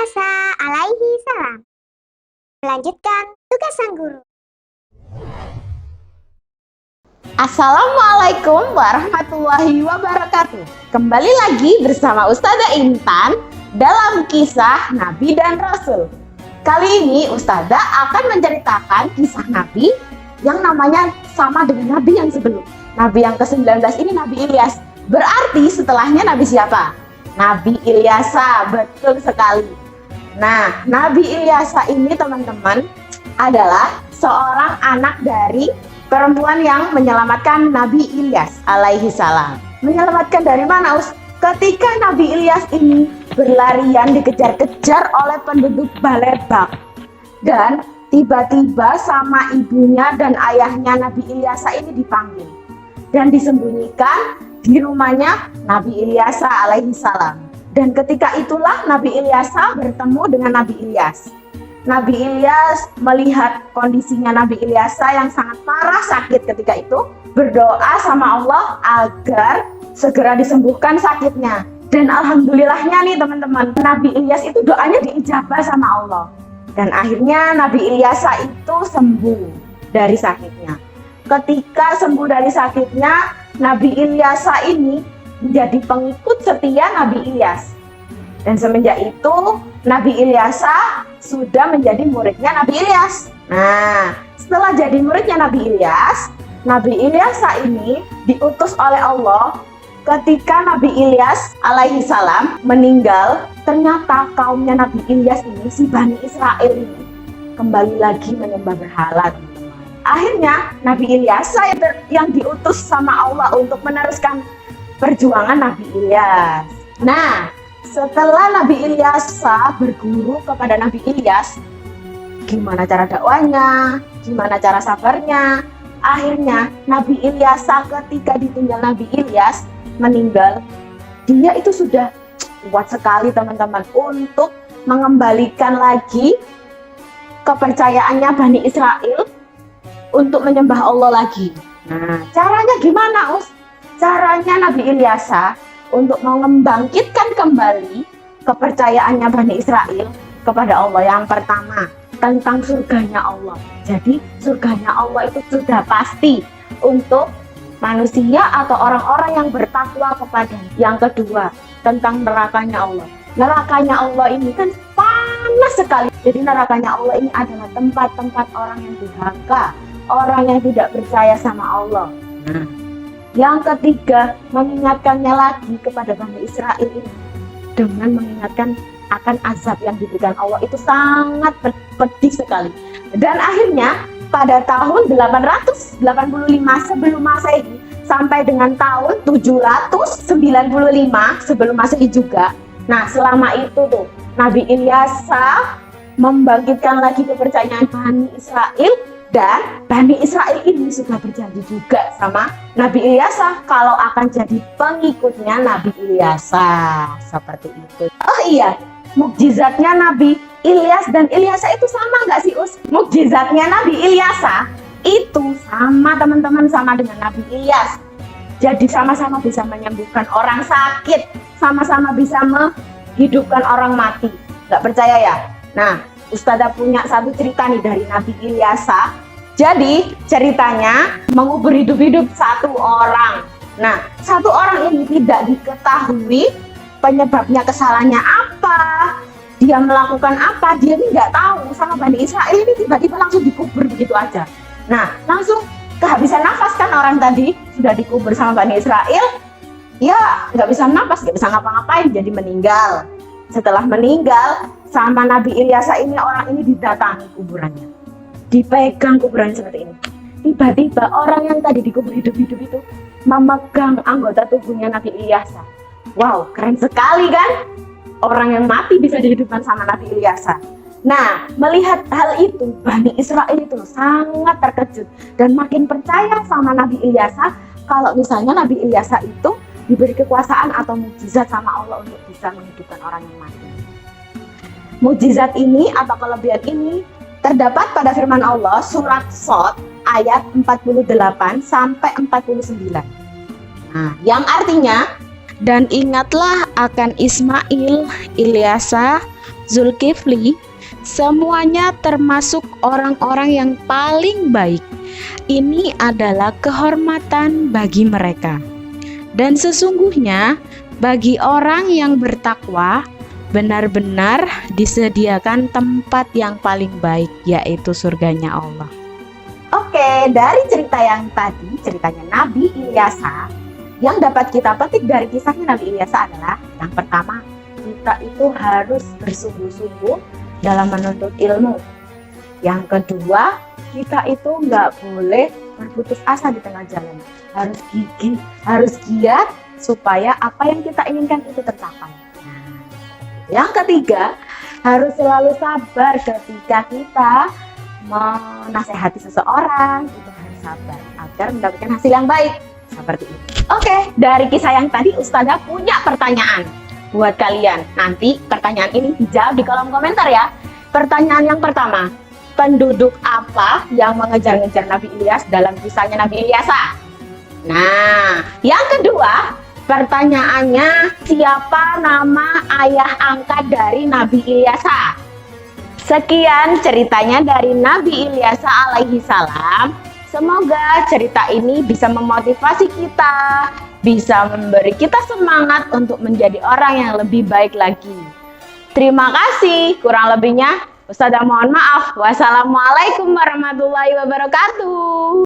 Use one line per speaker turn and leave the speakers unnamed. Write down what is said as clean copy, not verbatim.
Ilyasa alaihi salam. Melanjutkan tugas sang guru.
Assalamualaikum warahmatullahi wabarakatuh. Kembali lagi bersama Ustazah Intan dalam kisah Nabi dan Rasul. Kali ini Ustazah akan menceritakan kisah Nabi yang namanya sama dengan Nabi yang sebelum. Nabi yang ke-19 ini Nabi Ilyas. Berarti setelahnya Nabi siapa? Nabi Ilyasa, betul sekali. Nah, Nabi Ilyasa ini teman-teman adalah seorang anak dari perempuan yang menyelamatkan Nabi Ilyas alaihi salam. Menyelamatkan dari mana, Us? Ketika Nabi Ilyas ini berlarian dikejar-kejar oleh penduduk Balebak. Dan tiba-tiba sama ibunya dan ayahnya Nabi Ilyasa ini dipanggil. Dan disembunyikan di rumahnya Nabi Ilyasa alaihi salam. Dan ketika itulah Nabi Ilyasa bertemu dengan Nabi Ilyas. Nabi Ilyas melihat kondisinya Nabi Ilyasa yang sangat parah sakit ketika itu, berdoa sama Allah agar segera disembuhkan sakitnya. Dan alhamdulillahnya nih teman-teman, Nabi Ilyas itu doanya diijabah sama Allah. Dan akhirnya Nabi Ilyasa itu sembuh dari sakitnya. Ketika sembuh dari sakitnya, Nabi Ilyasa ini menjadi pengikut setia Nabi Ilyas. Dan semenjak itu Nabi Ilyasa sudah menjadi muridnya Nabi Ilyas. Nah, setelah jadi muridnya Nabi Ilyas, Nabi Ilyasa ini diutus oleh Allah. Ketika Nabi Ilyas alaihi salam meninggal, ternyata kaumnya Nabi Ilyas ini, si Bani Israel ini, kembali lagi menyembah berhala. Akhirnya Nabi Ilyasa yang diutus sama Allah untuk meneruskan perjuangan Nabi Ilyas. Nah, setelah Nabi Ilyasa berguru kepada Nabi Ilyas, gimana cara dakwanya, gimana cara sabarnya, akhirnya Nabi Ilyasa ketika ditinggal Nabi Ilyas meninggal, dia itu sudah kuat sekali teman-teman untuk mengembalikan lagi kepercayaannya Bani Israel untuk menyembah Allah lagi. Nah, caranya gimana, Us? Caranya Nabi Ilyasa untuk membangkitkan kembali kepercayaannya Bani Israel kepada Allah. Yang pertama, tentang surganya Allah. Jadi, surganya Allah itu sudah pasti untuk manusia atau orang-orang yang bertakwa kepadanya. Yang kedua, tentang nerakanya Allah. Nerakanya Allah ini kan panas sekali. Jadi nerakanya Allah ini adalah tempat-tempat orang yang durhaka, orang yang tidak percaya sama Allah. Nah, yang ketiga, mengingatkannya lagi kepada Bani Israel ini dengan mengingatkan akan azab yang diberikan Allah itu sangat pedih sekali. Dan akhirnya pada tahun 885 sebelum Masehi sampai dengan tahun 795 sebelum Masehi juga. Nah, selama itu tuh Nabi Ilyasa membangkitkan lagi kepercayaan Bani Israel. Dan Bani Israel ini sudah berjanji juga sama Nabi Ilyasa kalau akan jadi pengikutnya Nabi Ilyasa. Seperti itu. Oh iya, mukjizatnya Nabi Ilyas dan Ilyasa itu sama nggak sih, Us? Mukjizatnya Nabi Ilyasa itu sama teman-teman, sama dengan Nabi Ilyas. Jadi sama-sama bisa menyembuhkan orang sakit, sama-sama bisa menghidupkan orang mati. Nggak percaya ya? Nah, Ustazah punya satu cerita nih dari Nabi Ilyasa. Jadi ceritanya mengubur hidup-hidup satu orang. Nah, satu orang ini tidak diketahui penyebabnya, kesalahannya apa, dia melakukan apa, dia ini nggak tahu. Sama Bani Israel ini tiba-tiba langsung dikubur begitu aja. Nah, langsung kehabisan nafas kan orang tadi, sudah dikubur sama Bani Israel, ya nggak bisa nafas, nggak bisa ngapa-ngapain, jadi meninggal. Setelah meninggal, sama Nabi Ilyasa ini, orang ini didatangi kuburannya, dipegang kuburannya seperti ini. Tiba-tiba orang yang tadi dikubur hidup-hidup itu memegang anggota tubuhnya Nabi Ilyasa. Wow, keren sekali kan? Orang yang mati bisa dihidupkan sama Nabi Ilyasa. Nah, melihat hal itu, Bani Israel itu sangat terkejut dan makin percaya sama Nabi Ilyasa kalau misalnya Nabi Ilyasa itu diberi kekuasaan atau mukjizat sama Allah untuk bisa menghidupkan orang yang mati. Mukjizat ini atau kelebihan ini terdapat pada firman Allah surat Shad ayat 48 sampai 49. Nah, yang artinya, dan ingatlah akan Ismail, Ilyasa, Zulkifli, semuanya termasuk orang-orang yang paling baik. Ini adalah kehormatan bagi mereka. Dan sesungguhnya bagi orang yang bertakwa benar-benar disediakan tempat yang paling baik, yaitu surganya Allah. Oke, dari cerita yang tadi, ceritanya Nabi Ilyasa, yang dapat kita petik dari kisahnya Nabi Ilyasa adalah yang pertama, kita itu harus bersungguh-sungguh dalam menuntut ilmu. Yang kedua, kita itu nggak boleh berputus asa di tengah jalan. Harus gigih, harus giat supaya apa yang kita inginkan itu tercapai. Yang ketiga, harus selalu sabar ketika kita menasehati seseorang, itu harus sabar agar mendapatkan hasil yang baik. Seperti itu. Oke, dari kisah yang tadi Ustazah punya pertanyaan buat kalian. Nanti pertanyaan ini dijawab di kolom komentar ya. Pertanyaan yang pertama, penduduk apa yang mengejar-ngejar Nabi Ilyas dalam kisahnya Nabi Ilyasa? Nah, yang kedua, pertanyaannya, siapa nama ayah angkat dari Nabi Ilyasa? Sekian ceritanya dari Nabi Ilyasa alaihi salam. Semoga cerita ini bisa memotivasi kita, bisa memberi kita semangat untuk menjadi orang yang lebih baik lagi. Terima kasih, kurang lebihnya Ustazah mohon maaf. Wassalamualaikum warahmatullahi wabarakatuh.